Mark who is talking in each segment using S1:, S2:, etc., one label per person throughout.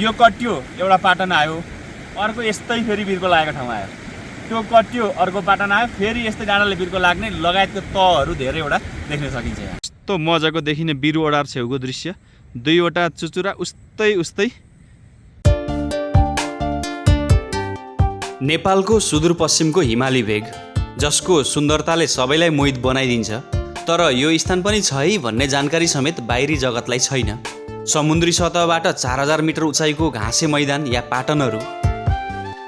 S1: यो कट्यो एउटा पाटन आयो, अर्को यस्तै फेरि बिर्को लागेको ठाउँमा आयो, त्यो कट्यो अर्को पाटन आयो, फेरि यस्तै डाँडाले बिर्को लाग्ने लगायतको तहहरू धेरैवटा देख्न सकिन्छ। यहाँ कस्तो मजाको देखिने बिरुवाडार छेउको दृश्य, दुईवटा चुचुरा उस्तै उस्तै।
S2: नेपालको सुदूरपश्चिमको हिमाली भेग जसको सुन्दरताले सबैलाई मोहित बनाइदिन्छ, तर यो स्थान पनि छ है भन्ने जानकारी समेत बाहिरी जगतलाई छैन। समुद्री सतहबाट 4000 मिटर उचाइको घाँसे मैदान या पाटनहरू,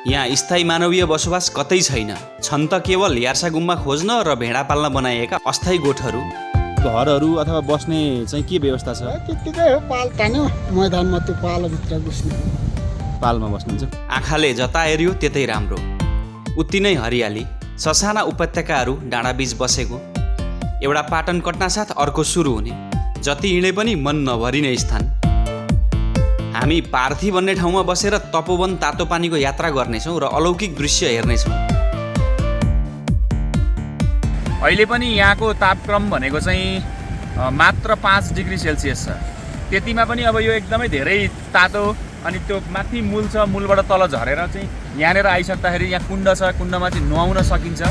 S2: यहाँ स्थायी मानवीय बसोबास कतै छैन। छन् त केवल यार्सा गुम्बा खोज्न र भेडा पाल्न बनाइएका अस्थायी गोठहरू।
S1: घरहरू अथवा बस्ने चाहिँ के व्यवस्था छ?
S3: त्यतिकै हो, पाल तान्यो मैदानमा, त्यो पालोभित्र बस्ने,
S1: पालमा बस्नुहुन्छ।
S2: आँखाले जता हेऱ्यो त्यतै राम्रो, उति नै हरियाली, ससाना उपत्यकाहरू डाँडाबीच बसेको, एउटा पाटन कट्नासाथ अर्को सुरु हुने, जति हिँडे पनि मन नभरिने स्थान। हामी पार्थी भन्ने ठाउँमा बसेर तपोवन तातो पानीको यात्रा गर्नेछौँ र अलौकिक दृश्य हेर्नेछौँ।
S1: अहिले पनि यहाँको तापक्रम भनेको चाहिँ मात्र 5 डिग्री सेल्सियस छ। त्यतिमा पनि अब यो एकदमै धेरै तातो, अनि त्यो माथि मूल छ, मूलबाट तल झरेर चाहिँ यहाँनिर आइसक्दाखेरि यहाँ कुण्ड छ, कुण्डमा चाहिँ नुहाउन सकिन्छ।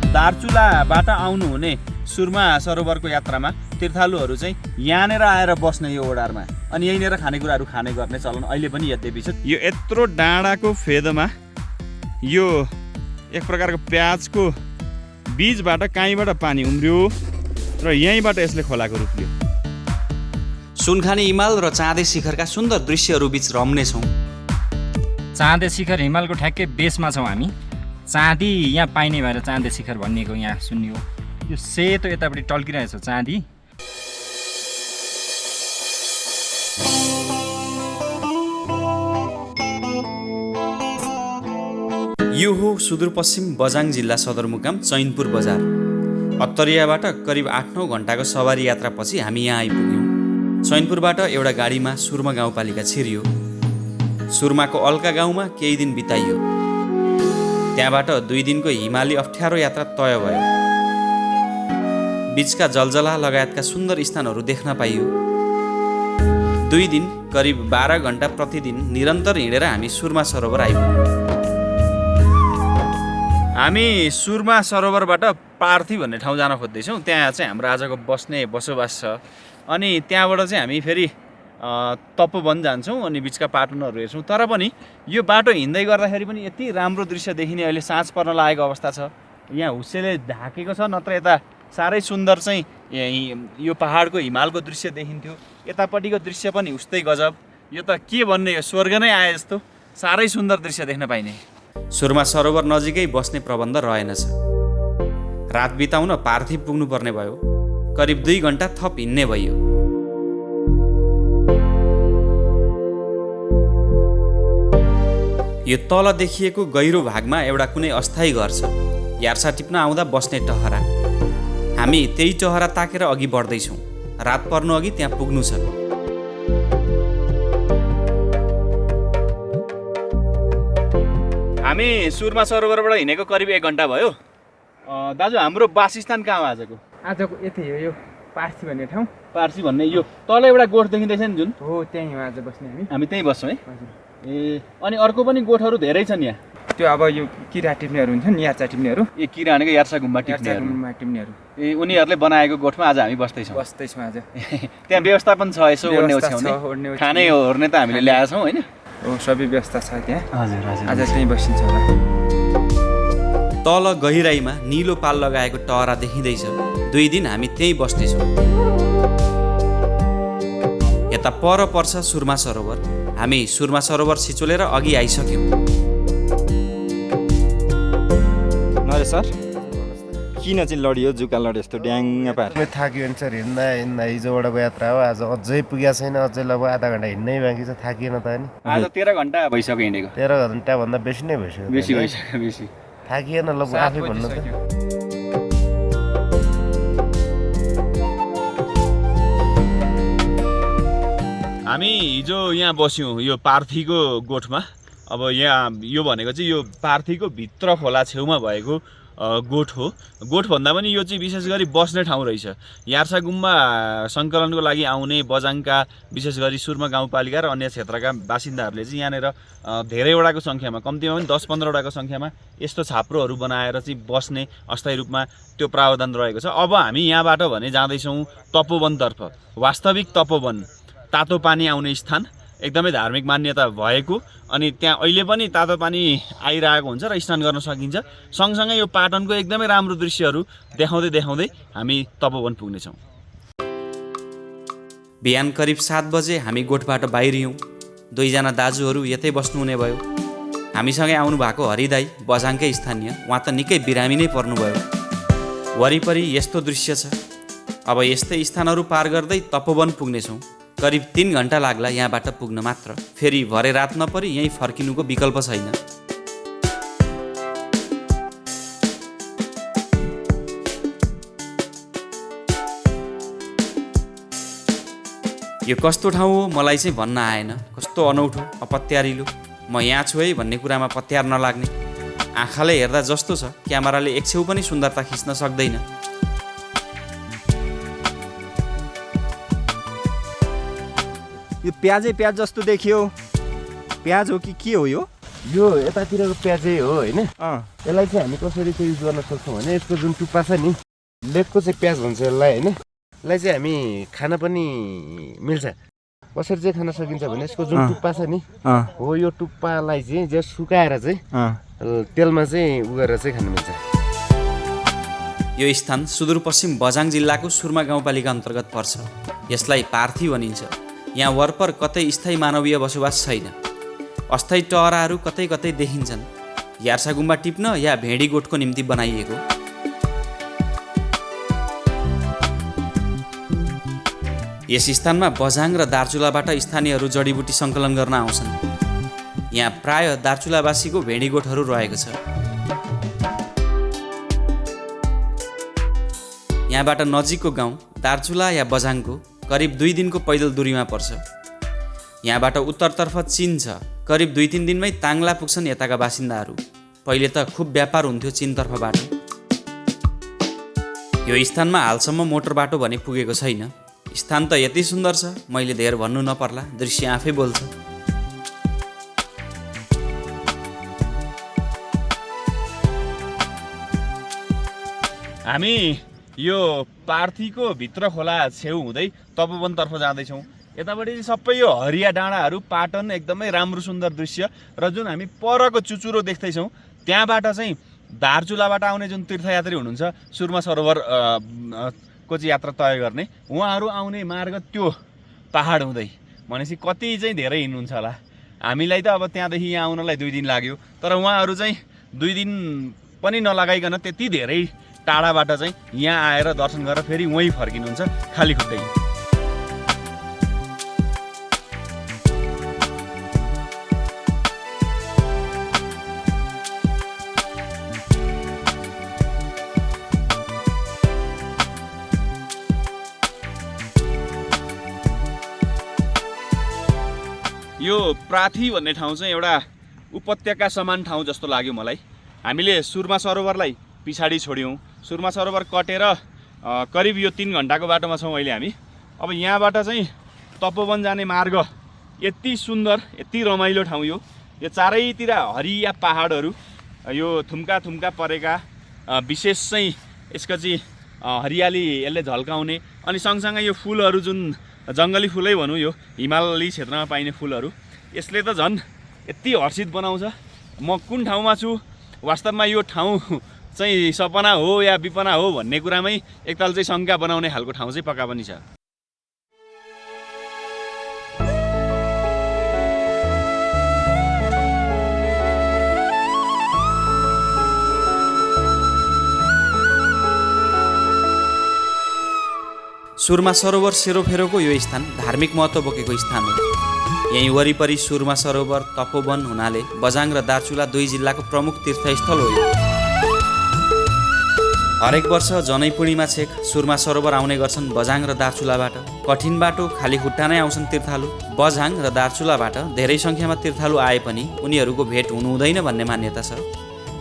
S1: दार्चुलाबाट आउनुहुने सुरमा सरोवरको यात्रामा तीर्थालुहरू चाहिँ यहाँनिर आएर बस्ने यो ओडारमा, अनि यहीँनिर खानेकुराहरू खाने गर्ने चलन अहिले पनि यद्यपि छ। यो यत्रो डाँडाको फेदमा यो एक प्रकारको प्याजको बीजबाट काहीँबाट पानी उम्रियो र यहीँबाट यसले खोलाको रूप लियो।
S2: सुनखानी हिमाल र चाँदे शिखरका सुन्दर दृश्यहरू बीच रम्नेछौँ।
S4: चाँदे शिखर हिमालको ठ्याक्कै बेसमा छौँ हामी। चाँदी यहाँ पाइने भएर चाँदे शिखर भनिएको यहाँ सुनियो। यो सेतो यतापट्टि टल्किरहेछ चाँदी।
S2: यो हो सुदूरपश्चिम बझाङ जिल्ला सदरमुकाम चैनपुर बजार। अत्तरियाबाट करिब 8-9 घन्टाको सवारी यात्रापछि हामी यहाँ आइपुग्यौँ। चैनपुरबाट एउटा गाडीमा सुरमा गाउँपालिका छिरियो। सुरमाको अल्का गाउँमा केही दिन बिताइयो। त्यहाँबाट 2 दिनको हिमाली अप्ठ्यारो यात्रा तय भयो। बीचका जलजला लगायतका सुन्दर स्थानहरू देख्न पाइयो। 2 दिन करिब 12 घन्टा प्रतिदिन निरन्तर हिँडेर हामी सुरमा सरोवर आइपुग्यौँ।
S1: हामी सुरमा सरोवरबाट पार्थी भन्ने ठाउँ जान खोज्दैछौँ। त्यहाँ चाहिँ हाम्रो आजको बस्ने बसोबास छ। अनि त्यहाँबाट चाहिँ हामी फेरि तपोवन जान्छौँ, अनि बिचका पाटनहरू हेर्छौँ। तर पनि यो बाटो हिँड्दै गर्दाखेरि पनि यति राम्रो दृश्य देखिने, अहिले साँझ पर्न लागेको अवस्था छ। यहाँ हुस्सेले ढाकेको छ, नत्र यता साह्रै सुन्दर चाहिँ यो पहाडको हिमालको दृश्य देखिन्थ्यो। यतापट्टिको दृश्य पनि उस्तै गजब। यो त के भन्ने, यो स्वर्ग नै आए जस्तो साह्रै सुन्दर दृश्य देख्न पाइने।
S2: सुरमा सरोवर नजिकै बस्ने प्रबन्ध रहेनछ। रात बिताउन पार्थी पुग्नुपर्ने भयो। करिब 2 घन्टा थप हिँड्ने भयो। यो तल देखिएको गहिरो भागमा एउटा कुनै अस्थायी घर छ। यार्सा टिप्न आउँदा बस्ने टहरा। हामी त्यही टहरा ताकेर अघि बढ्दैछौँ। रात पर्नु अघि त्यहाँ पुग्नु छ।
S1: हामी सुरमा सरोवरबाट हिँडेको करिब 1 घन्टा भयो। दाजु, हाम्रो वासस्थान कहाँ हो आजको?
S4: आजको यति हो, यो पार्थी भन्ने ठाउँ।
S1: पार्थी भन्ने यो तल एउटा गोठ देखिँदैछ नि जुन,
S4: हो त्यहीँ हो आज बस्ने
S1: हामी त्यहीँ बस्छौँ है। ए, अनि अर्को पनि गोठहरू धेरै छन् यहाँ।
S4: त्यो अब यो किरा टिप्नेहरू हुन्छ नि, यार्सा टिप्नेहरू।
S1: ए, किरा भनेको यार्सा गुम्बा
S4: टिप्नेहरू।
S1: ए, उनीहरूले बनाएको गोठमा आज हामी बस्दैछौँ
S4: आज।
S1: त्यहाँ व्यवस्थापन छ, यसो ओर्ने ओछ्याउने खाने ओर्ने त हामीले ल्याएछौँ होइन?
S4: हो, सबै व्यवस्था छ त्यहाँ।
S1: हजुर हजुर।
S4: आज त्यहीँ बसिन्छ होला।
S2: तल गहिराईमा निलो पाल लगाएको टहरा देखिँदैछ। 2 दिन हामी त्यहीँ बस्नेछौँ। यता पर पर्छ सुरमा सरोवर। हामी सुरमा सरोवर सिचोलेर अघि आइसक्यौँ।
S5: नरे सर, किन चाहिँ लडियो जुका लड्यो यस्तो ड्याङ्ग पार?
S6: थाकियो नि सर, हिँड्दा हिजोबाटको यात्रा हो। आज अझै पुगेको छैन, अझै लगभग आधा घन्टा हिँड्नै बाँकी छ। थाकिएन त नि?
S1: आज 13 घन्टा भइसक्यो हिँडेको।
S6: 13 घन्टाभन्दा बेसी नै भइसक्यो।
S1: बेसी भइसक्यो, बेसी।
S6: थाकिएन लगभग आफै भन्नु त।
S1: हामी हिजो यहाँ बस्यौँ यो पार्थीको गोठमा। अब यहाँ यो भनेको चाहिँ यो पार्थीको भित्र खोला छेउमा भएको गोठ हो। गोठ भन्दा पनि यो चाहिँ विशेष गरी बस्ने ठाउँ रहेछ। यार्सा गुम्बा सङ्कलनको लागि आउने बझाङका विशेष गरी सुर्मा गाउँपालिका र अन्य क्षेत्रका बासिन्दाहरूले चाहिँ यहाँनिर धेरैवटाको सङ्ख्यामा, कम्तीमा पनि 10-15वटाको सङ्ख्यामा यस्तो छाप्रोहरू बनाएर चाहिँ बस्ने अस्थायी रूपमा त्यो प्रावधान रहेको छ। अब हामी यहाँबाट भने जाँदैछौँ तपोवनतर्फ। वास्तविक तपोवन, तातो पानी आउने स्थान, एकदमै धार्मिक मान्यता भएको, अनि त्यहाँ अहिले पनि तातो पानी आइरहेको हुन्छ र स्नान गर्न सकिन्छ। सँगसँगै यो पाटनको एकदमै राम्रो दृश्यहरू देखाउँदै देखाउँदै हामी तपोवन पुग्नेछौँ।
S2: बिहान करिब 7 बजे हामी गोठबाट बाहिरियौँ। 2 जना दाजुहरू यतै बस्नुहुने भयो। हामीसँगै आउनुभएको हरिदाई बझाङकै स्थानीय, उहाँ त निकै बिरामी नै पर्नुभयो। वरिपरि यस्तो दृश्य छ। अब यस्तै स्थानहरू पार गर्दै तपोवन पुग्नेछौँ। करिब 3 घन्टा लाग्ला यहाँबाट पुग्न मात्र। फेरि भरे रात नपरी यहीँ फर्किनुको विकल्प छैन। यो कस्तो ठाउँ हो मलाई चाहिँ भन्न आएन। कस्तो अनौठो, अपत्यारिलो। म यहाँ छु है भन्ने कुरामा पत्यार नलाग्ने। आँखाले हेर्दा जस्तो छ क्यामेराले एक छेउ पनि सुन्दरता खिच्न सक्दैन।
S5: यो प्याजै प्याज जस्तो देखियो। प्याज हो कि के हो यो?
S6: यो यतातिरको प्याजै हो होइन। यसलाई चाहिँ हामी कसरी चाहिँ युज गर्न सक्छौँ भने यसको जुन टुप्पा छ नि, लेकको चाहिँ प्याज भन्छ यसलाई होइन। यसलाई चाहिँ हामी खान पनि मिल्छ। कसरी चाहिँ खान सकिन्छ भने यसको जुन टुप्पा छ नि, हो यो टुप्पालाई चाहिँ जस्ट सुकाएर चाहिँ तेलमा चाहिँ उ गरेर चाहिँ खान मिल्छ।
S2: यो स्थान सुदूरपश्चिम बझाङ जिल्लाको सुर्मा गाउँपालिका अन्तर्गत पर्छ। यसलाई पार्थी भनिन्छ। यहाँ वरपर कतै स्थायी मानवीय बसोबास छैन। अस्थायी टहराहरू कतै कतै देखिन्छन्। यार्सा गुम्बा टिप्न या भेडी गोठको निम्ति बनाइएको। यस स्थानमा बझाङ र दार्चुलाबाट स्थानीयहरू जडीबुटी सङ्कलन गर्न आउँछन्। यहाँ प्राय दार्चुलावासीको भेडी गोठहरू रहेको छ। यहाँबाट नजिकको गाउँ दार्चुला या बझाङको करिब 2 दिनको पैदल दूरीमा पर्छ। यहाँबाट उत्तरतर्फ चीन छ। करिब 2-3 दिनमै ताङ्ला पुग्छन् यताका बासिन्दाहरू। पहिले त खुब व्यापार हुन्थ्यो चीनतर्फबाट। यो स्थानमा हालसम्म मोटर बाटो भने पुगेको छैन। स्थान त यति सुन्दर छ मैले धेर भन्नु नपर्ला, दृश्य आफै बोल्छ।
S1: हामी यो पार्थीको भित्र खोला छेउ हुँदै तपोवनतर्फ जाँदैछौँ। यतापट्टि सबै यो हरिया डाँडाहरू, पाटन, एकदमै राम्रो सुन्दर दृश्य। र जुन हामी परको चुचुरो देख्दैछौँ त्यहाँबाट चाहिँ दार्चुलाबाट आउने जुन तीर्थयात्री हुनुहुन्छ, सुर्मा सरोवर को चाहिँ यात्रा तय गर्ने, उहाँहरू आउने मार्ग त्यो पहाड हुँदै भनेपछि कति चाहिँ धेरै हिँड्नुहुन्छ होला। हामीलाई त अब त्यहाँदेखि यहाँ आउनलाई 2 दिन लाग्यो, तर उहाँहरू चाहिँ 2 दिन पनि नलगाइकन त्यति धेरै टाढाबाट चाहिँ यहाँ आएर दर्शन गरेर फेरि वहीँ फर्किनुहुन्छ खाली खुट्टै। यो प्राथी भन्ने ठाउँ चाहिँ एउटा उपत्यका समान ठाउँ जस्तो लाग्यो मलाई। हामीले सुर्मा सरोवरलाई पछाडि छोड्यौँ। सुर्मा सरोवर कटेर करिब यो 3 घन्टाको बाटोमा छौँ अहिले हामी। अब यहाँबाट चाहिँ तपोवन जाने मार्ग यति सुन्दर, यति रमाइलो ठाउँ यो। यो चारैतिर हरिया पहाडहरू, यो थुम्का थुम्का परेका, विशेष चाहिँ यसको चाहिँ हरियाली यसले झल्काउने, अनि सँगसँगै यो फुलहरू जुन जङ्गली फुलै भनौँ, यो हिमाली क्षेत्रमा पाइने फुलहरू, यसले त झन् यति हर्षित बनाउँछ। म कुन ठाउँमा छु, वास्तवमा यो ठाउँ चाहिँ सपना हो या विपना हो भन्ने कुरामै एकताल चाहिँ शङ्का बनाउने खालको ठाउँ चाहिँ पक्का पनि छ।
S2: सुर्मा सरोवर सेरोफेरोको यो स्थान धार्मिक महत्त्व बोकेको स्थान हो। यहीँ वरिपरि सुर्मा सरोवर, तपोवन हुनाले बझाङ र दार्चुला 2 जिल्लाको प्रमुख तीर्थस्थल हो। हरेक वर्ष जनै पूर्णिमा छेक सुर्मा सरोवर आउने गर्छन् बझाङ र दार्चुलाबाट। कठिन बाटो, खाली खुट्टा नै आउँछन् तीर्थालु। बझाङ र दार्चुलाबाट धेरै सङ्ख्यामा तीर्थालु आए पनि उनीहरूको भेट हुनु हुँदैन भन्ने मान्यता छ।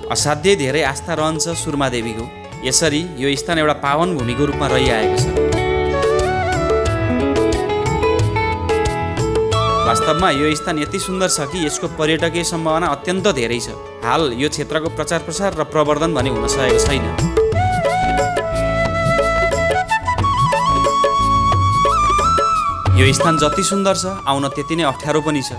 S2: असाध्यै धेरै आस्था रहन्छ सुरमा देवीको। यसरी यो स्थान एउटा पावन भूमिको रूपमा रहिआएको छ। वास्तवमा यो स्थान यति सुन्दर छ कि यसको पर्यटकीय सम्भावना अत्यन्त धेरै छ। हाल यो क्षेत्रको प्रचार प्रसार र प्रवर्धन भने हुन सकेको छैन। यो स्थान जति सुन्दर छ आउन त्यति नै अप्ठ्यारो पनि छ।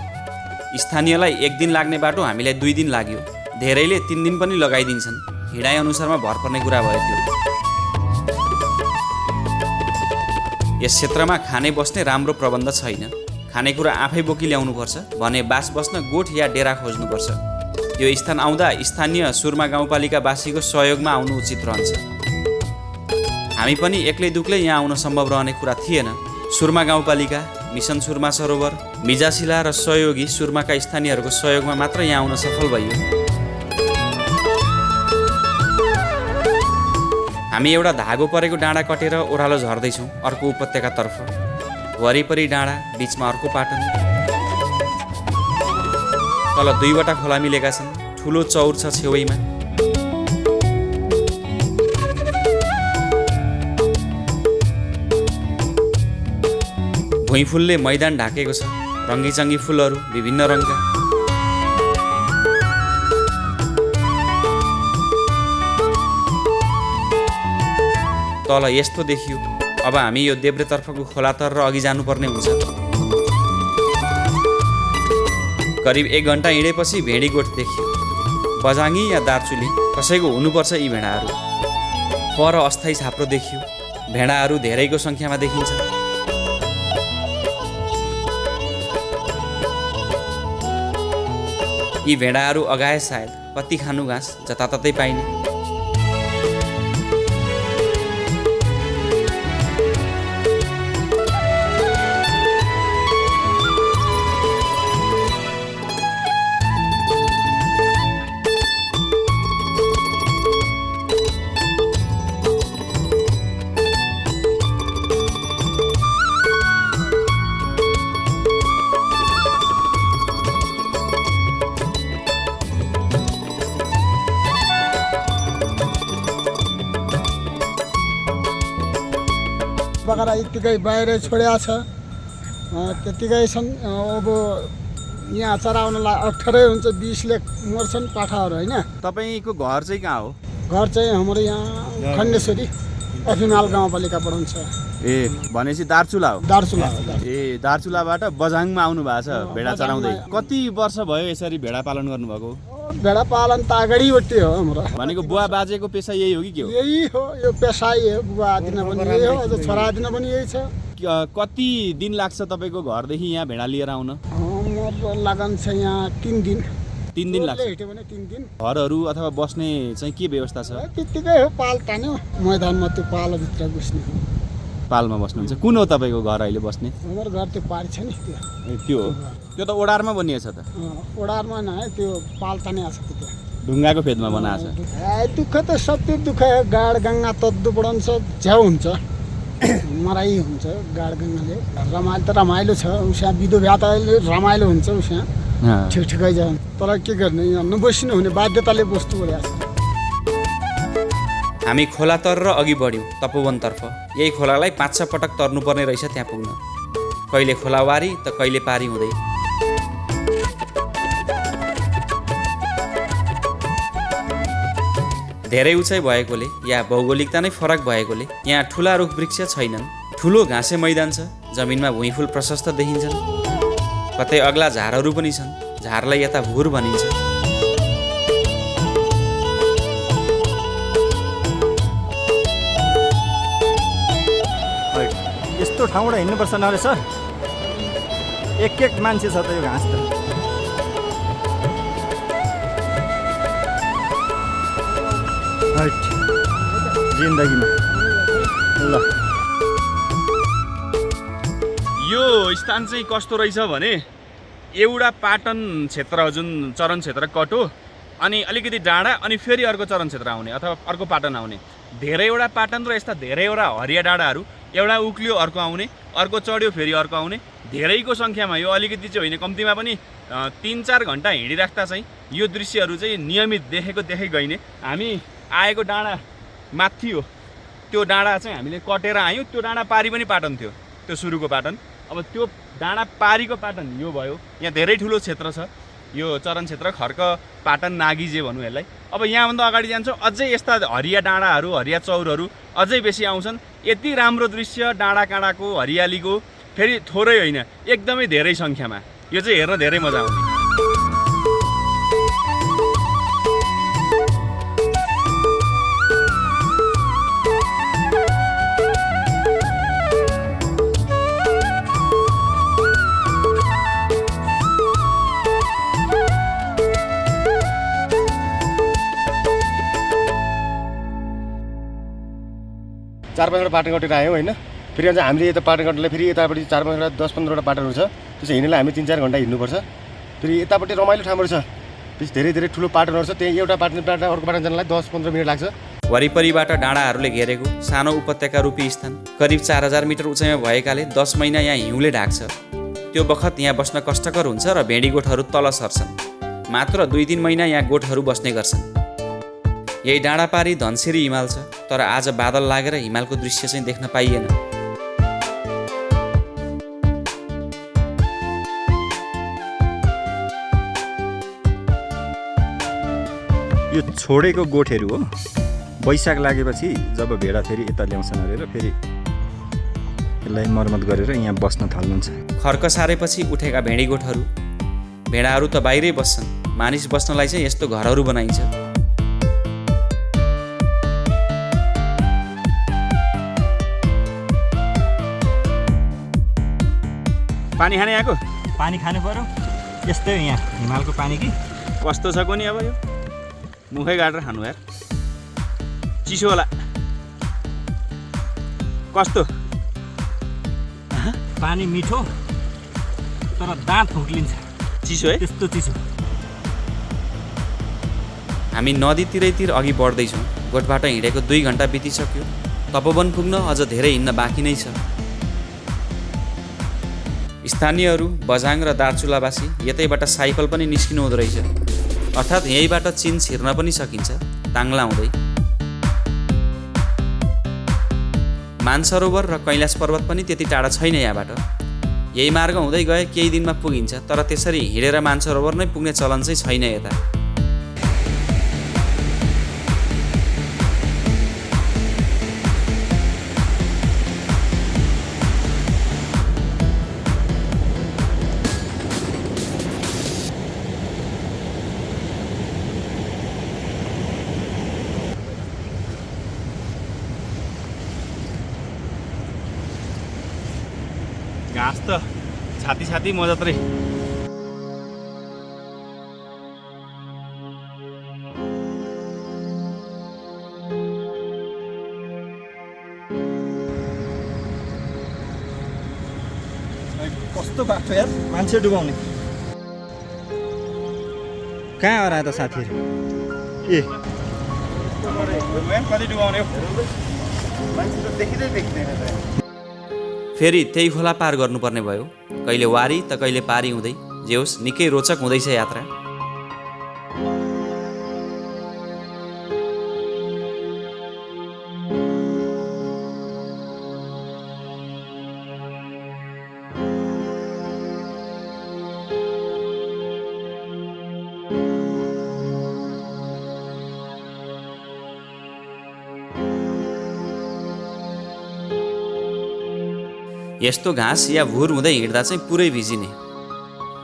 S2: स्थानीयलाई 1 दिन लाग्ने बाटो हामीलाई 2 दिन लाग्यो। धेरैले 3 दिन पनि लगाइदिन्छन्। हिँडाइ अनुसारमा भर पर्ने कुरा भयो त्यो। यस क्षेत्रमा खाने बस्ने राम्रो प्रबन्ध छैन। खानेकुरा आफै बोकी ल्याउनुपर्छ भने बास बस्न गोठ या डेरा खोज्नुपर्छ। यो स्थान आउँदा स्थानीय सुरमा गाउँपालिकावासीको सहयोगमा आउनु उचित रहन्छ। हामी पनि एक्लै दुक्लै यहाँ आउन सम्भव रहने कुरा थिएन। सुरमा गाउँपालिका, मिसन सुरमा सरोवर, मिजासिला र सहयोगी सुरमाका स्थानीयहरूको सहयोगमा मात्र यहाँ आउन सफल भइयो। हामी एउटा धागो परेको डाँडा कटेर ओह्रालो झर्दैछौँ अर्को उपत्यकातर्फ। वरिपरि डाँडा, बिचमा अर्को पाटन। तल 2वटा खोला मिलेका छन्। ठुलो चौर छ छेउैमा। भुइँफुलले मैदान ढाकेको छ। रङ्गीचङ्गी फुलहरू विभिन्न रङका। तल यस्तो देखियो। अब हामी यो देब्रेतर्फको खोलातर र अघि जानुपर्ने हुन्छ। करिब 1 घन्टा हिँडेपछि भेडी गोठ देखियो। बजाङ्गी या दार्चुली कसैको हुनुपर्छ यी भेडाहरू। पर अस्थायी छाप्रो देखियो। भेडाहरू धेरैको सङ्ख्यामा देखिन्छ। यी भेडाहरू अगाए सायद कति खानु घाँस जताततै पाइने।
S3: बाख्रा यत्तिकै बाहिर छोड्या छ। त्यत्तिकै छन्। अब यहाँ चराउनलाई अप्ठ्यारै हुन्छ। 20ले मर्छन् पाठाहरू होइन।
S1: तपाईँको घर चाहिँ कहाँ हो?
S3: घर चाहिँ हाम्रो यहाँ खण्डेश्वरी अफिमाल गाउँपालिका पढाउँछ।
S1: ए भनेपछि दार्चुला हो।
S3: दार्चुला हो।
S1: ए दार्चुलाबाट बझाङमा आउनु भएको छ भेडा चराउँदै। कति वर्ष भयो यसरी भेडा पालन गर्नुभएको?
S3: भेडा पालन त अगाडिबट्टि हो हाम्रो।
S1: भनेको बुवा बाजेको पेसा यही हो कि के हो?
S3: यही हो। यो पेसा यही हो। बुवा दिन पनि यही हो। अझ छोरा दिन पनि यही छ।
S1: कति दिन लाग्छ तपाईँको घरदेखि यहाँ भेडा लिएर आउन?
S3: म लागन छ यहाँ 3 दिन।
S1: 3 दिन लाग्छ।
S3: हिँड्यो भने 3 दिन।
S1: घरहरू अथवा बस्ने चाहिँ के व्यवस्था छ?
S3: त्यत्तिकै हो। पाल तान्यो मैदानमा त्यो पालभित्र घुस्ने हो।
S1: पालमा बस्नुहुन्छ। कुन हो तपाईँको घर अहिले बस्ने?
S3: हाम्रो घर त्यो पारी छ नि त्यो।
S1: त्यो हो। त्यो त ओडारमा बनिएछ त।
S3: ओडारमा नआए त्यो पाल तानिएको छ त्यो।
S1: ढुङ्गाको फेदमा बनाएको छ।
S3: दुःख त सत्य दुःख हो। गाड गङ्गा तद्दु बढाउँछ झ्याउ हुन्छ। मराइ हुन्छ गाड गङ्गाले। रमाइलो त रमाइलो छ। उहाँ बिदो भ्या त रमाइलो हुन्छ। उहाँ ठिक ठिकै जान्छ। तर के गर्ने यहाँ नबस्नु हुने बाध्यताले बस्नु परेको छ।
S2: हामी खोलातर र अघि बढ्यौँ तपोवनतर्फ। यही खोलालाई 5-6 पटक तर्नुपर्ने रहेछ त्यहाँ पुग्न। कहिले खोलावारी त कहिले पारी हुँदै। धेरै उचाइ भएकोले या भौगोलिकता नै फरक भएकोले यहाँ ठुला रुख वृक्ष छैनन्। ठुलो घाँसे मैदान छ। जमिनमा भुइँफुल प्रशस्त देखिन्छन्। कतै अग्ला झारहरू पनि छन्। झारलाई यता भुर भनिन्छ।
S5: यस्तो ठाउँबाट हिँड्नुपर्छ न रे सर। एक मान्छे छ त यो घाँस त। जिन्दगीमा ल
S1: यो स्थान चाहिँ कस्तो रहेछ भने एउटा पाटन क्षेत्र जुन चरण क्षेत्र कटो अनि अलिकति डाँडा अनि फेरि अर्को चरण क्षेत्र आउने अथवा अर्को पाटन आउने। धेरैवटा पाटन र यस्ता धेरैवटा हरिया डाँडाहरू एउटा उक्लियो अर्को आउने, अर्को चढ्यो फेरि अर्को आउने, धेरैको सङ्ख्यामा, यो अलिकति चाहिँ होइन, कम्तीमा पनि 3-4 घन्टा हिँडिराख्दा चाहिँ यो दृश्यहरू चाहिँ नियमित देखेकै गइने। हामी आएको डाँडा माथि हो, त्यो डाँडा चाहिँ हामीले कटेर आयौँ। त्यो डाँडा पारी पनि पाटन थियो, त्यो सुरुको पाटन। अब त्यो डाँडा पारीको पाटन यो भयो। यहाँ धेरै ठुलो क्षेत्र छ, यो चरण क्षेत्र, खर्क पाटन नागिजे भनौँ यसलाई। अब यहाँभन्दा अगाडि जान्छौँ, अझै यस्ता हरिया डाँडाहरू, हरिया चौरहरू अझै बेसी आउँछन्। यति राम्रो दृश्य डाँडा काँडाको, हरियालीको, फेरि थोरै होइन, एकदमै धेरै सङ्ख्यामा। यो चाहिँ हेर्न धेरै मजा आउने।
S6: चार पाँचवटा पाटन कटेर आयौँ होइन। फेरि अझ हामीले यता पाटन कटेरलाई फेरि यतापट्टि 4-5वटा 10-15वटा पाटनहरू छ, त्यसो हिँड्नलाई हामी 3-4 घन्टा हिँड्नुपर्छ। फेरि यतापट्टि रमाइलो ठाउँहरू छ, त्यस धेरै धेरै ठुलो पाटनहरू छ। त्यहाँ एउटा पाटनबाट अर्को पाटन जानलाई 10-15 मिनट लाग्छ।
S2: वरिपरिबाट डाँडाहरूले घेरेको सानो उपत्यका रूपी स्थान करिब 4000 मिटर उचाइमा भएकाले 10 महिना यहाँ हिउँले ढाक्छ। त्यो बखत यहाँ बस्न कष्टकर हुन्छ र भेडी गोठहरू तल सर्छन्। मात्र 2-3 महिना यहाँ गोठहरू बस्ने गर्छन्। यही डाँडापारी धनसिरी हिमाल छ, तर आज बादल लागेर हिमालको दृश्य चाहिँ देख्न पाइएन।
S5: यो छोडेको गोठहरू हो। वैशाख लागेपछि जब भेडा फेरि यता ल्याउँछन् अरे र फेरि यसलाई मर्मत गरेर यहाँ बस्न थाल्नुहुन्छ।
S2: खर्क सारेपछि उठेका भेडी गोठहरू, भेडाहरू त बाहिरै बस्छन्, मानिस बस्नलाई चाहिँ यस्तो घरहरू बनाइन्छ।
S1: पानी खाने आएको?
S4: पानी खानु पर्यो, यस्तै हो यहाँ हिमालको पानी कि।
S1: कस्तो छ कोनी अब यो? मुखै गाडेर खानु यार, चिसो होला। कस्तो?
S4: पानी मिठो तर दाँत फुक्लिन्छ,
S1: चिसो है?
S4: त्यस्तो चिसो।
S2: हामी नदीतिरैतिर अघि बढ्दैछौँ। गोठबाट हिँडेको 2 घन्टा बितिसक्यो। तपोवन पुग्न अझ धेरै हिँड्न बाँकी नै छ। स्थानीयहरू बझाङ र दार्चुलावासी यतैबाट साइकल पनि निस्किनु हुँदो रहेछ, अर्थात् यहीँबाट चिन छिर्न पनि सकिन्छ ताङ्ला हुँदै। मानसरोवर र कैलाश पर्वत पनि त्यति टाढा छैन यहाँबाट। यही मार्ग हुँदै गए केही दिनमा पुगिन्छ, तर त्यसरी हिँडेर मानसरोवर नै पुग्ने चलन चाहिँ छैन यता।
S1: घाँस त छाती छाती म जत्रै।
S5: कस्तो बाटो यार, मान्छे डुबाउने। कहाँ हरायो त साथीहरू? ए
S1: कति डुबाउने हो?
S6: मान्छे त देखिँदै देखिँदैन।
S2: फेरि त्यही खोला पार गर्नुपर्ने भयो। कहिले वारी त कहिले पारी हुँदै। जे होस् निकै रोचक हुँदैछ यात्रा। यस्तो घाँस या भुर हुँदै हिँड्दा चाहिँ पुरै भिजिने।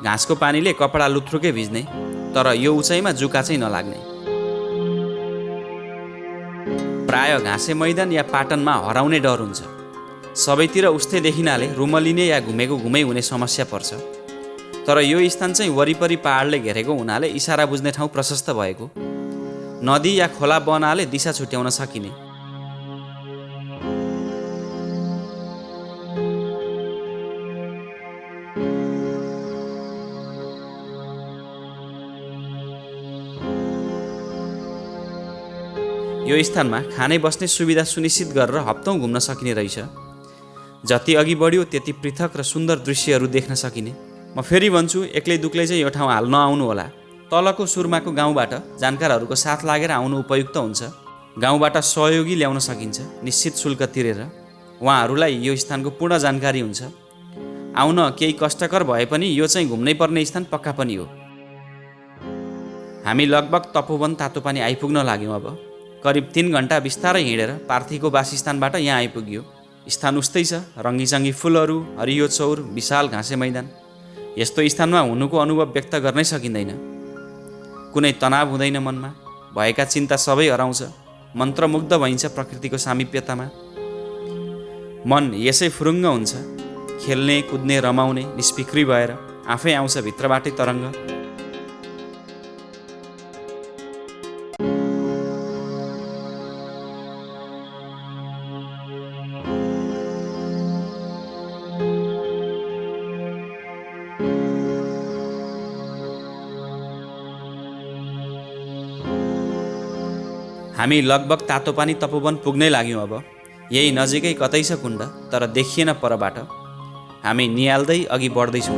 S2: घाँसको पानीले कपडा लुत्रुकै भिज्ने, तर यो उचाइमा जुका चाहिँ नलाग्ने। प्राय घाँसे मैदान या पाटनमा हराउने डर हुन्छ। सबैतिर उस्तै देखिनाले रुमलिने या घुमेको घुमै हुने समस्या पर्छ। तर यो स्थान चाहिँ वरिपरि पहाडले घेरेको हुनाले इसारा बुझ्ने ठाउँ प्रशस्त भएको। नदी या खोला बनाले दिशा छुट्याउन सकिने। यो स्थानमा खाने बस्ने सुविधा सुनिश्चित गरेर हप्तौँ घुम्न सकिने रहेछ। जति अघि बढ्यो त्यति पृथक र सुन्दर दृश्यहरू देख्न सकिने। म फेरि भन्छु, एक्लै दुक्लै चाहिँ यो ठाउँ हाल नआउनु होला। तलको सुर्माको गाउँबाट जानकारहरूको साथ लागेर आउनु उपयुक्त हुन्छ। गाउँबाट सहयोगी ल्याउन सकिन्छ निश्चित शुल्क तिरेर। उहाँहरूलाई यो स्थानको पूर्ण जानकारी हुन्छ। आउन केही कष्टकर भए पनि यो चाहिँ घुम्नै पर्ने स्थान पक्का पनि हो। हामी लगभग तपोवन तातोपानी आइपुग्न लाग्यौँ। अब करिब 3 घन्टा बिस्तारै हिँडेर पार्थीको वासस्थानबाट यहाँ आइपुग्यो। स्थान उस्तै छ, रङ्गीचङ्गी फुलहरू, हरियो चौर, विशाल घाँसे मैदान। यस्तो स्थानमा हुनुको अनुभव व्यक्त गर्नै सकिँदैन। कुनै तनाव हुँदैन मनमा, भएका चिन्ता सबै हराउँछ। मन्त्रमुग्ध भइन्छ प्रकृतिको सामिप्यतामा। मन यसै फुरुङ्ग हुन्छ, खेल्ने कुद्ने रमाउने निष्फिक्री भएर आफै आउँछ भित्रबाटै तरङ्ग। हामी लगभग तातोपानी तपोवन पुग्नै लाग्यौँ। अब यही नजिकै कतै छ कुण्ड, तर देखिएन परबाट। हामी निहाल्दै अघि बढ्दैछौँ।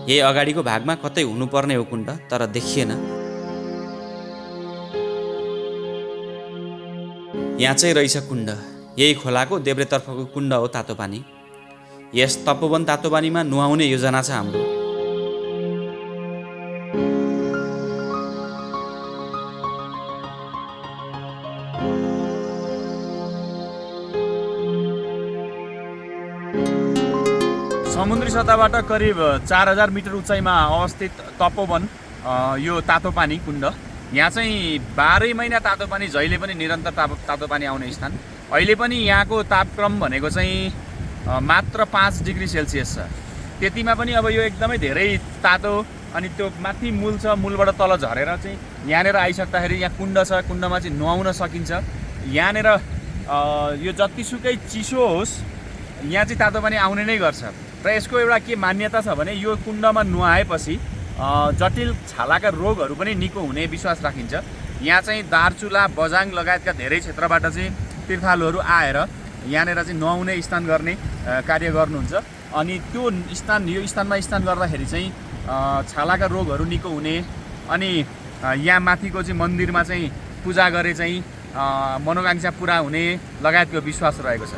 S2: यही अगाडिको भागमा कतै हुनुपर्ने हो कुण्ड, तर देखिएन। यहाँ चाहिँ रहेछ कुण्ड। यही खोलाको देब्रेतर्फको कुण्ड हो तातोपानी। यस तपोवन तातोपानीमा नुहाउने योजना छ हाम्रो।
S1: समुद्री सतहबाट करिब 4000 मिटर उचाइमा अवस्थित तपोवन यो तातोपानी कुण्ड। यहाँ चाहिँ 12 महिना तातोपानी, जहिले पनि निरन्तर तातोपानी आउने स्थान। अहिले पनि यहाँको तापक्रम भनेको चाहिँ मात्र 5 डिग्री सेल्सियस छ। त्यतिमा पनि अब यो एकदमै धेरै तातो। अनि त्यो माथि मूल छ, मूलबाट तल झरेर चाहिँ यहाँनिर आइसक्दाखेरि यहाँ कुण्ड छ। कुण्डमा चाहिँ नुहाउन सकिन्छ। यहाँनिर यो जतिसुकै चिसो होस्, यहाँ चाहिँ तातोपानी आउने नै गर्छ। र यसको एउटा के मान्यता छ भने यो कुण्डमा नुहाएपछि जटिल छालाका रोगहरू पनि निको हुने विश्वास राखिन्छ। यहाँ चाहिँ दार्चुला, बजाङ लगायतका धेरै क्षेत्रबाट चाहिँ तीर्थालुहरू आएर यहाँनिर चाहिँ नुहाउने स्नान गर्ने कार्य गर्नुहुन्छ। अनि त्यो यो स्थानमा स्नान गर्दाखेरि चाहिँ छालाका रोगहरू निको हुने, अनि यहाँ माथिको चाहिँ मन्दिरमा चाहिँ पूजा गरे चाहिँ मनोकाङ्क्षा पुरा हुने लगायतको विश्वास रहेको छ।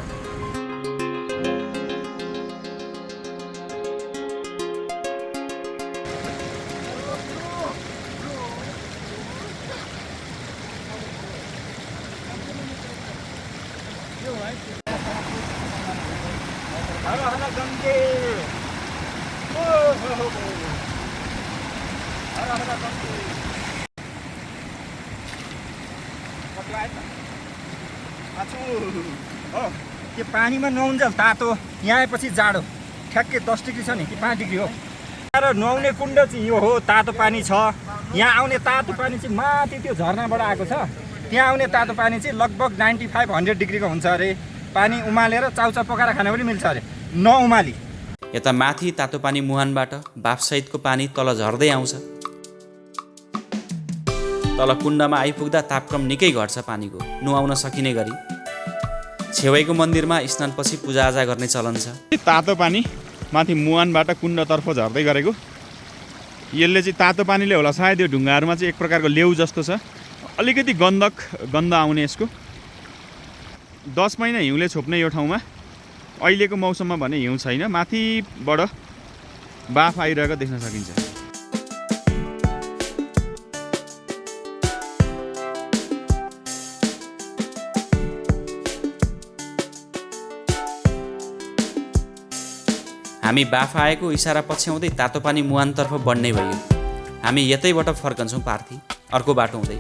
S4: त्यो पानीमा नुहाउन्जेल तातो, यहाँ आएपछि जाडो। ठ्याक्कै 10 डिग्री छ नि कि 5 डिग्री हो। र नुहाउने कुण्ड चाहिँ यो हो, तातो पानी छ। यहाँ आउने तातो पानी चाहिँ माथि त्यो झरनाबाट आएको छ। त्यहाँ आउने तातो पानी चाहिँ लगभग 95-100 डिग्रीको हुन्छ अरे। पानी उमालेर चाउचाउ पकाएर खान पनि मिल्छ अरे, नउमाली।
S2: यता माथि तातोपानी मुहानबाट बाफसहितको पानी तल झर्दै आउँछ। तल कुण्डमा आइपुग्दा तापक्रम निकै घट्छ पानीको, नुहाउन सकिने गरी। छेउैको मन्दिरमा स्नानपछि पूजाआजा गर्ने चलन छ।
S1: तातो पानी माथि मुहानबाट कुण्डतर्फ झर्दै गरेको। यसले चाहिँ तातो पानीले होला सायद यो ढुङ्गाहरूमा चाहिँ एक प्रकारको लेउ जस्तो छ। अलिकति गन्ध आउने यसको। 10 महिना हिउँले छोप्ने यो ठाउँमा। अहिलेको मौसममा भने हिउँ छैन, माथिबाट बाफ आइरहेको देख्न सकिन्छ।
S2: हामी बाफ आएको इसारा पछ्याउँदै तातोपानी मुहानतर्फ बढ्ने भयो। हामी यतैबाट फर्कन्छौँ पार्थी, अर्को बाटो हुँदै।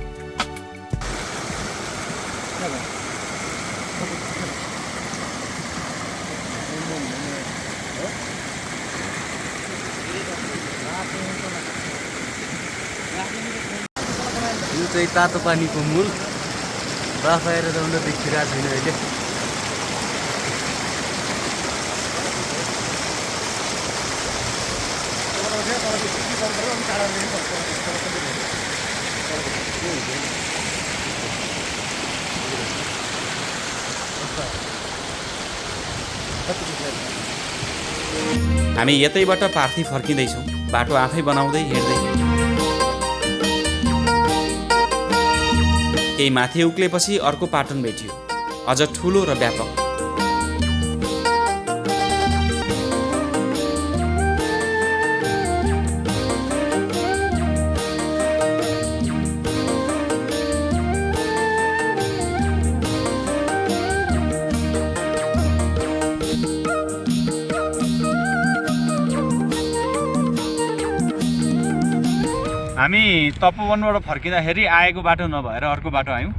S6: यो चाहिँ तातोपानीको मूल। बाफ आएर जाउन देखिरहेको छैन अहिले।
S2: हामी यतैबाट पार्थी फर्किँदैछौँ, बाटो आफै बनाउँदै हिँड्दै। केही माथि उक्लेपछि अर्को पाटन भेटियो, अझ ठुलो र व्यापक।
S1: हामी तपोवनबाट फर्किँदाखेरि आएको बाटो नभएर अर्को बाटो आयौँ।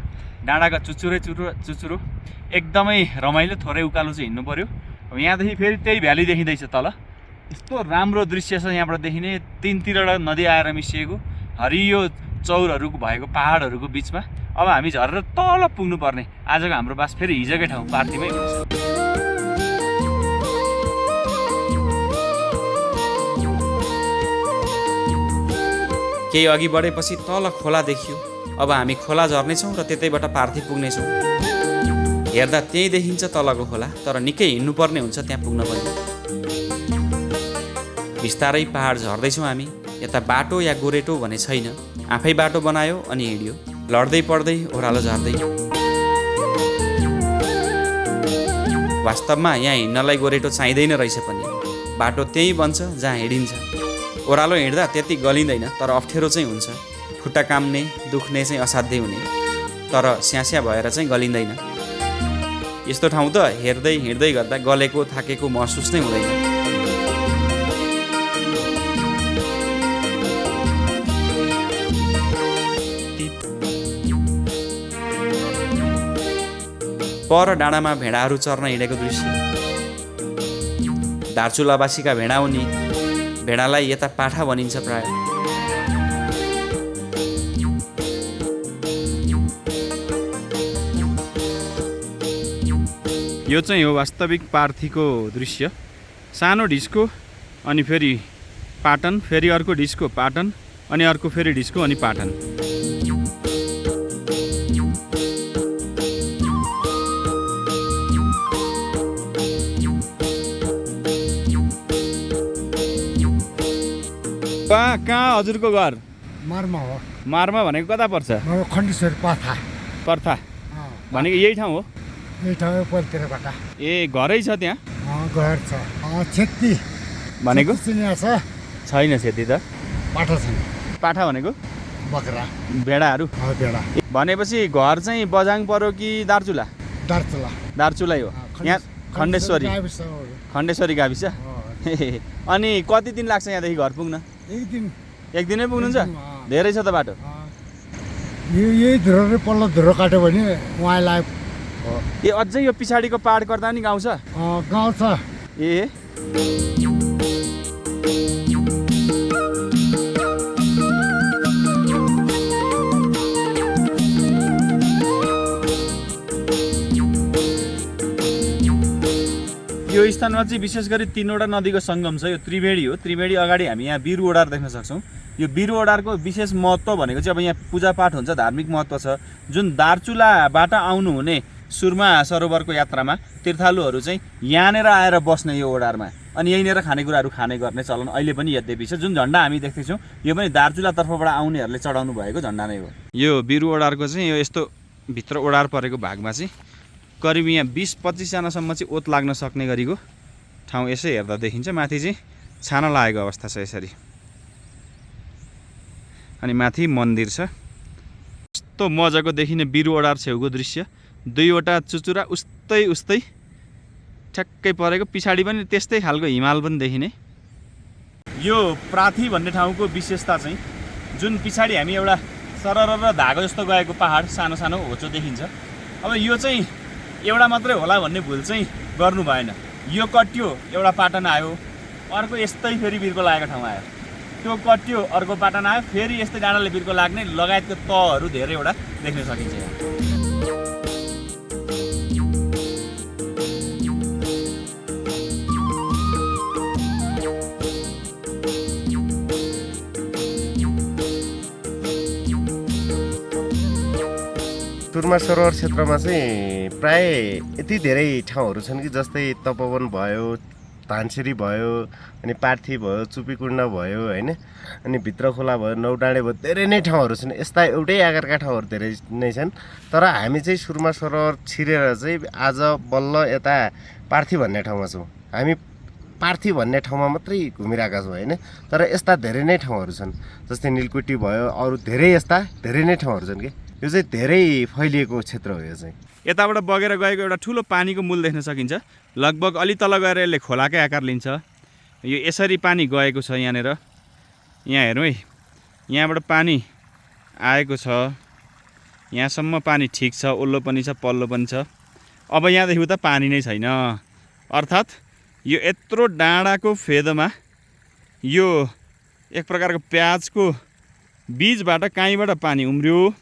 S1: डाँडाका चुचुरो एकदमै रमाइलो, थोरै उकालो चाहिँ हिँड्नु पऱ्यो। अब यहाँदेखि फेरि त्यही भ्याली देखिँदैछ तल। यस्तो राम्रो दृश्य छ यहाँबाट देखिने, तिनतिरबाट नदी आएर मिसिएको हरियो चौरहरू भएको पहाडहरूको बिचमा। अब हामी झरेर तल पुग्नुपर्ने। आजको हाम्रो बास फेरि हिजोकै ठाउँ पार्थीमै हुन्छ।
S2: केही अघि बढेपछि तल खोला देखियो। अब हामी खोला झर्नेछौँ र त्यतैबाट पार्थी पुग्नेछौँ। हेर्दा त्यहीँ देखिन्छ तलको खोला, तर निकै हिँड्नुपर्ने हुन्छ त्यहाँ पुग्न पनि। बिस्तारै पहाड झर्दैछौँ हामी। यता बाटो या गोरेटो भने छैन, आफै बाटो बनायो अनि हिँड्यो, लड्दै पड्दै ओह्रालो झर्दै। वास्तवमा यहाँ हिँड्नलाई गोरेटो चाहिँदैन रहेछ पनि, बाटो त्यहीँ बन्छ जहाँ हिँडिन्छ। ओह्रालो हिँड्दा त्यति गलिँदैन, तर अप्ठ्यारो चाहिँ हुन्छ। खुट्टा काम्ने दुख्ने चाहिँ असाध्यै हुने, तर स्यास्या भएर चाहिँ गलिँदैन। यस्तो ठाउँ त हेर्दै हिँड्दै गर्दा गलेको थाकेको महसुस नै हुँदैन। पर डाँडामा भेडाहरू चर्न हिँडेको दृश्य। दार्चुलावासीका भेडा हुने, भेडालाई यता पाठा भनिन्छ प्राय।
S1: यो चाहिँ हो वास्तविक पार्थीको दृश्य। सानो ढिस्को अनि फेरि पाटन, फेरि अर्को ढिस्को पाटन, अनि अर्को फेरि ढिस्को अनि पाटन। कहाँ हजुरको घर?
S3: मारमा हो।
S1: मारमा भनेको कता पर्छ?
S3: खण्डेश्वरी
S1: पर्था भनेको यही ठाउँ हो?
S3: यही ठाउँ पलतिरबाट।
S1: ए घरै छ त्यहाँ?
S3: घर छ। छेत्री
S1: भनेको
S3: छैन,
S1: छेत्री त
S3: पाठा छन्।
S1: पाठा भनेको
S3: बकरा,
S1: भेडाहरू।
S3: भेडा
S1: भनेपछि घर चाहिँ बझाङ पर्यो कि दार्चुला? दार्चुलै हो। यहाँ खण्डेश्वरी गाविस। अनि कति दिन लाग्छ यहाँदेखि घर पुग्न? एक दिनै पुग्नुहुन्छ? धेरै छ त बाटो।
S3: यही धुरो पल्लो धुरो काट्यो भने उहाँलाई
S1: ए अझै यो पछाडिको पाहाड गर्दा नि गाउँ छ?
S3: गाउँ छ।
S1: ए यो स्थानमा चाहिँ विशेष गरी तीनवटा नदीको सङ्गम छ। यो त्रिवेणी हो। त्रिवेणी अगाडि हामी यहाँ बिरु ओडार देख्न सक्छौँ। यो बिरु ओडारको विशेष महत्त्व भनेको चाहिँ अब यहाँ पूजापाठ हुन्छ, धार्मिक महत्त्व छ। जुन दार्चुलाबाट आउनुहुने सुरमा सरोवरको यात्रामा तीर्थालुहरू चाहिँ यहाँनिर आएर बस्ने यो ओडारमा, अनि यहीँनिर खानेकुराहरू खाने गर्ने चलन अहिले पनि यद्यपि छ। जुन झन्डा हामी देख्दैछौँ यो पनि दार्चुलातर्फबाट आउनेहरूले चढाउनु भएको झन्डा नै हो। यो बिरु ओडारको चाहिँ यो यस्तो भित्र ओडार परेको भागमा चाहिँ करिब यहाँ 20-25जनासम्म चाहिँ ओत लाग्न सक्ने गरीको ठाउँ यसै हेर्दा देखिन्छ। माथि चाहिँ छाना लागेको अवस्था छ यसरी, अनि माथि मन्दिर छ। यस्तो मजाको देखिने बिरु ओडार छेउको दृश्य। दुईवटा चुचुरा उस्तै ठ्याक्कै परेको, पछाडि पनि त्यस्तै खालको हिमाल पनि देखिने। यो प्राथी भन्ने ठाउँको विशेषता चाहिँ जुन पछाडि हामी एउटा सरर धागो जस्तो गएको पहाड सानो सानो होचो देखिन्छ। अब यो चाहिँ एउटा मात्रै होला भन्ने भुल चाहिँ गर्नु भएन। यो कट्यो एउटा पाटन आयो, अर्को यस्तै फेरि बिर्को लागेको ठाउँ आयो, त्यो कट्यो अर्को पाटन आयो, फेरि यस्तै डाँडाले बिर्को लाग्ने लगायतको तहहरू धेरैवटा देख्न सकिन्छ यहाँ।
S6: सुरमा सरोवर क्षेत्रमा चाहिँ प्राय यति धेरै ठाउँहरू छन् कि जस्तै तपोवन भयो, धानसिरी भयो, अनि पार्थी भयो, चुपीकुण्ड भयो होइन, अनि भित्र खोला भयो, नौडाँडे भयो, धेरै नै ठाउँहरू छन्। यस्ता एउटै आकारका ठाउँहरू धेरै नै छन्। तर हामी चाहिँ सुरमा सरोवर छिरेर चाहिँ आज बल्ल यता पार्थी भन्ने ठाउँमा छौँ। हामी पार्थी भन्ने ठाउँमा मात्रै घुमिरहेका छौँ होइन, तर यस्ता धेरै नै ठाउँहरू छन्। जस्तै निलकुटी भयो, अरू धेरै यस्ता धेरै नै ठाउँहरू छन् कि यो चाहिँ धेरै फैलिएको क्षेत्र हो। यो चाहिँ
S1: यताबाट बगेर गएको एउटा ठुलो पानीको मूल देख्न सकिन्छ। लगभग अलि तल गएर यसले खोलाकै आकार लिन्छ। यो यसरी पानी गएको छ यहाँनिर। यहाँ हेरौँ है, यहाँबाट पानी आएको छ, यहाँसम्म पानी ठिक छ, ओल्लो पनि छ, पल्लो पनि छ। अब यहाँदेखि उता पानी नै छैन। अर्थात् यो यत्रो डाँडाको फेदमा यो एक प्रकारको प्याजको बीजबाट काहीँबाट पानी उम्रियो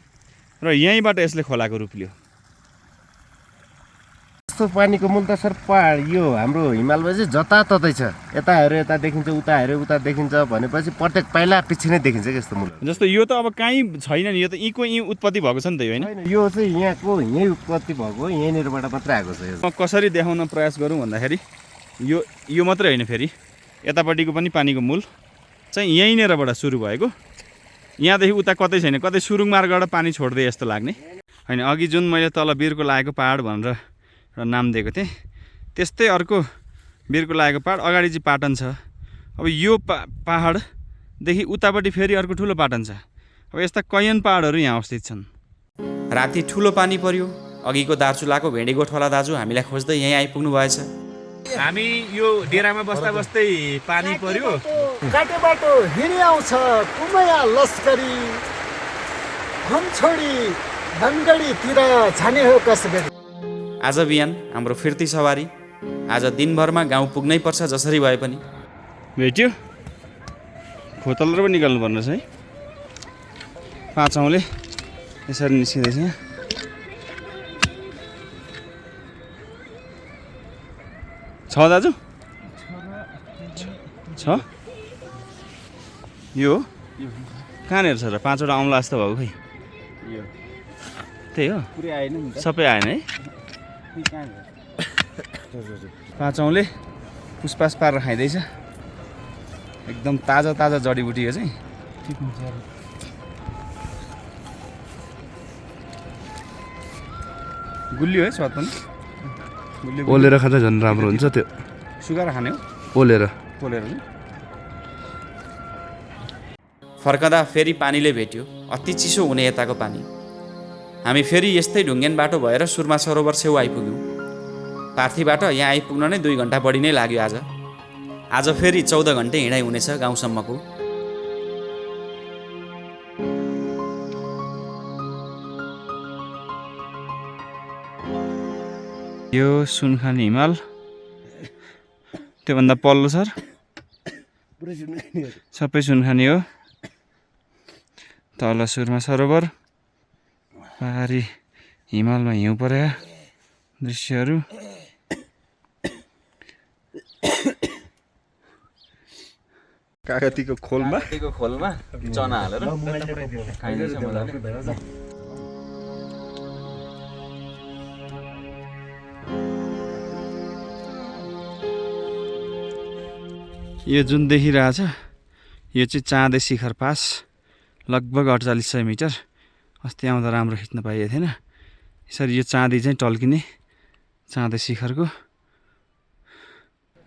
S1: र यहीँबाट यसले खोलाको रूप लियो।
S6: यस्तो पानीको मूल त सर पहाड यो हाम्रो हिमालमा चाहिँ जताततै छ। यता हेऱ्यो यता देखिन्छ, उता हेऱ्यो उता देखिन्छ भनेपछि प्रत्येक पाइला पछि नै देखिन्छ कि यस्तो मूल।
S1: जस्तो यो त अब कहीँ छैन नि, यो त यहीँको यहीँ उत्पत्ति भएको छ नि त, यो होइन?
S6: यो चाहिँ यहाँको यहीँ उत्पत्ति भएको, यहीँनिरबाट मात्रै आएको छ।
S1: म कसरी देखाउन प्रयास गरौँ भन्दाखेरि यो मात्रै होइन, फेरि यतापट्टिको पनि पानीको मूल चाहिँ यहीँनिरबाट सुरु भएको। यहाँदेखि उता कतै छैन, कतै सुरुङ मार्गबाट पानी छोड्दै जस्तो लाग्ने होइन। अघि जुन मैले तल बिर्को लागेको पहाड भनेर नाम दिएको थिएँ, त्यस्तै अर्को बिर्को लागेको पहाड अगाडि चाहिँ पाटन छ। अब यो पहाडदेखि उतापट्टि फेरि अर्को ठुलो पाटन छ। अब यस्ता कैयन पहाडहरू यहाँ अवस्थित छन्।
S2: राति ठुलो पानी पर्यो। अघिको दार्चुलाको भेडी गोठवाला दाजु हामीलाई खोज्दै यहीँ आइपुग्नु भएछ।
S1: हामी यो डेरामा बस्दा बस्दै पानी पर्यो,
S3: काटे बाटो हिँडी आउँछ कुमैया लस्करी, हम छोडी धनगढीतिर जाने हो कसरी।
S2: आज बिहान हाम्रो फिर्ती सवारी। आज दिनभरमा गाउँ पुग्नै पर्छ जसरी भए पनि।
S1: भेट्यो खोतल र पनि निकाल्नु पर्ने छ है। पाँचौँले यसरी निस्किँदैछ यहाँ। छ दाजु छ यो कहाँनिर छ र? पाँचवटा औँला जस्तो भएको खै? त्यही हो,
S5: पुरै आएन नि त।
S1: सबै आएन है। पाँचौँले पुसपास पारेर खाइँदैछ। एकदम ताजा ताजा जडीबुटी हो चाहिँ। गुलियो है स्वाद पनि।
S7: ओलेर खाँदा झन् राम्रो हुन्छ त्यो।
S1: सुकाएर खाने हो,
S7: ओलेर
S1: पोलेर नि।
S2: फर्कँदा फेरि पानीले भेट्यो। अति चिसो हुने यताको पानी। हामी फेरि यस्तै ढुङ्गेन बाटो भएर सुरमा सरोवर छेउ आइपुग्यौँ। पार्थीबाट यहाँ आइपुग्न नै 2 घन्टा बढी नै लाग्यो। आज फेरि 14 घन्टे हिँडाइ हुनेछ गाउँसम्मको।
S1: यो सुनखानी हिमाल, त्योभन्दा पल्लो सर सबै सुनखानी हो। तल सुरमा सरोवर, पहाडी हिमालमा हिउँ परेका दृश्यहरू।
S5: कागतीको खोलमा
S1: चना हालेर खाइँदैछ मजाले। यो जुन देखिरहेछ यो चाहिँ चाँदे शिखर पास, लगभग 4800 मिटर। अस्ति आउँदा राम्रो खिच्न पाइएको थिएन। यसरी यो चाँदी चाहिँ टल्किने चाँदे शिखरको।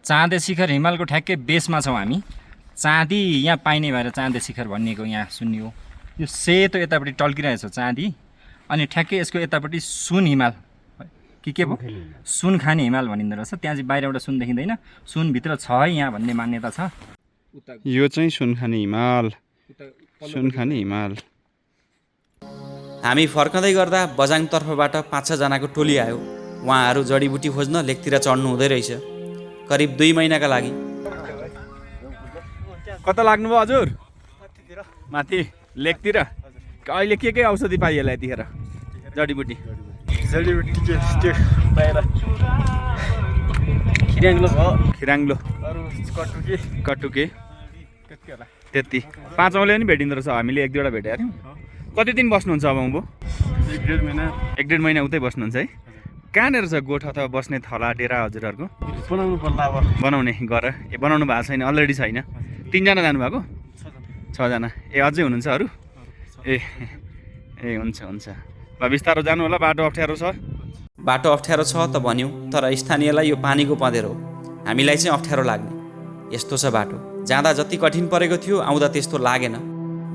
S4: चाँदे शिखर हिमालको ठ्याक्कै बेसमा छौँ हामी। चाँदी यहाँ पाइने भएर चाँदे शिखर भनिएको यहाँ सुनियो। यो सेतो यतापट्टि टल्किरहेछ चाँदी, अनि ठ्याक्कै यसको यतापट्टि सुन हिमाल के भयो, सुन खाने हिमाल भनिँदो रहेछ। त्यहाँ चाहिँ बाहिरबाट सुन देखिँदैन, सुनभित्र छ है यहाँ भन्ने मान्यता छ।
S1: यो चाहिँ सुनखानी हिमाल, सुनखानी हिमाल।
S2: हामी फर्कँदै गर्दा बजाङ तर्फबाट 5-6 जनाको टोली आयो। उहाँहरू जडीबुटी खोज्न लेकतिर चढ्नु हुँदै रहेछ, करिब 2 महिनाका लागि।
S1: कता लाग्नुभयो हजुर? माथि लेकतिर। अहिले के औषधि पाइएला यतिखेर? जडीबुटी खिराङ्लो, कटुके त्यति। पाँचौँले पनि भेटिँदो रहेछ। हामीले 1-2वटा भेटेका थियौँ। कति दिन बस्नुहुन्छ अब उँभो? 1.5 महिना उतै बस्नुहुन्छ है? कहाँनिर छ गोठ अथवा बस्ने थला डेरा हजुरहरूको?
S7: बनाउनु पर्ला अब।
S1: बनाउने गर ए बनाउनु भएको छैन, अलरेडी छैन। 3 जना जानुभएको? 6 जना। ए अझै हुनुहुन्छ अरू? ए ए हुन्छ हुन्छ। ल बिस्तारो जानु होला, बाटो अप्ठ्यारो छ।
S2: बाटो अप्ठ्यारो छ त भन्यौँ, तर स्थानीयलाई यो पानीको पँधेरो हो, हामीलाई चाहिँ अप्ठ्यारो लाग्ने यस्तो छ बाटो। जाँदा जति कठिन परेको थियो आउँदा त्यस्तो लागेन।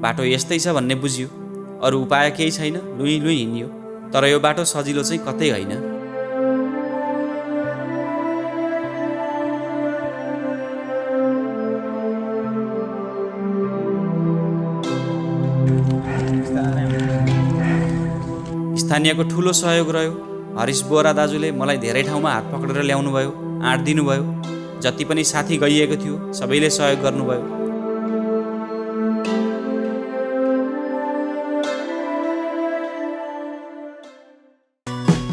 S2: बाटो यस्तै छ भन्ने बुझियो, अरू उपाय केही छैन, लुई लुई हिँडियो। तर यो बाटो सजिलो चाहिँ कतै होइन। स्थानीयको ठुलो सहयोग रह्यो। हरिश बोरा दाजुले मलाई धेरै ठाउँमा हात पक्रेर ल्याउनु भयो, आँट दिनुभयो। जति पनि साथी गइएको थियो सबैले सहयोग गर्नुभयो।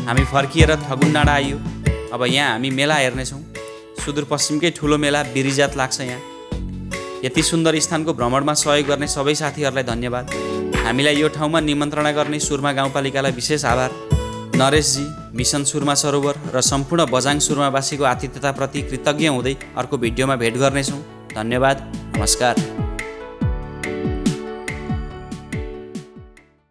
S2: हामी फर्किएर थगुन डाँडा आइयो। अब यहाँ हामी मेला हेर्नेछौँ। सुदूरपश्चिमकै ठुलो मेला बिरिजात लाग्छ यहाँ। यति सुन्दर स्थानको भ्रमणमा सहयोग गर्ने सबै साथीहरूलाई धन्यवाद। हामीलाई यो ठाउँमा निमन्त्रणा गर्ने सुरमा गाउँपालिकालाई विशेष आभार। नरेशजी, मिसन सुरमा सरोवर र सम्पूर्ण बझाङ सुरमावासीको आतिथ्यताप्रति कृतज्ञ हुँदै अर्को भिडियोमा भेट गर्नेछौँ। धन्यवाद, नमस्कार।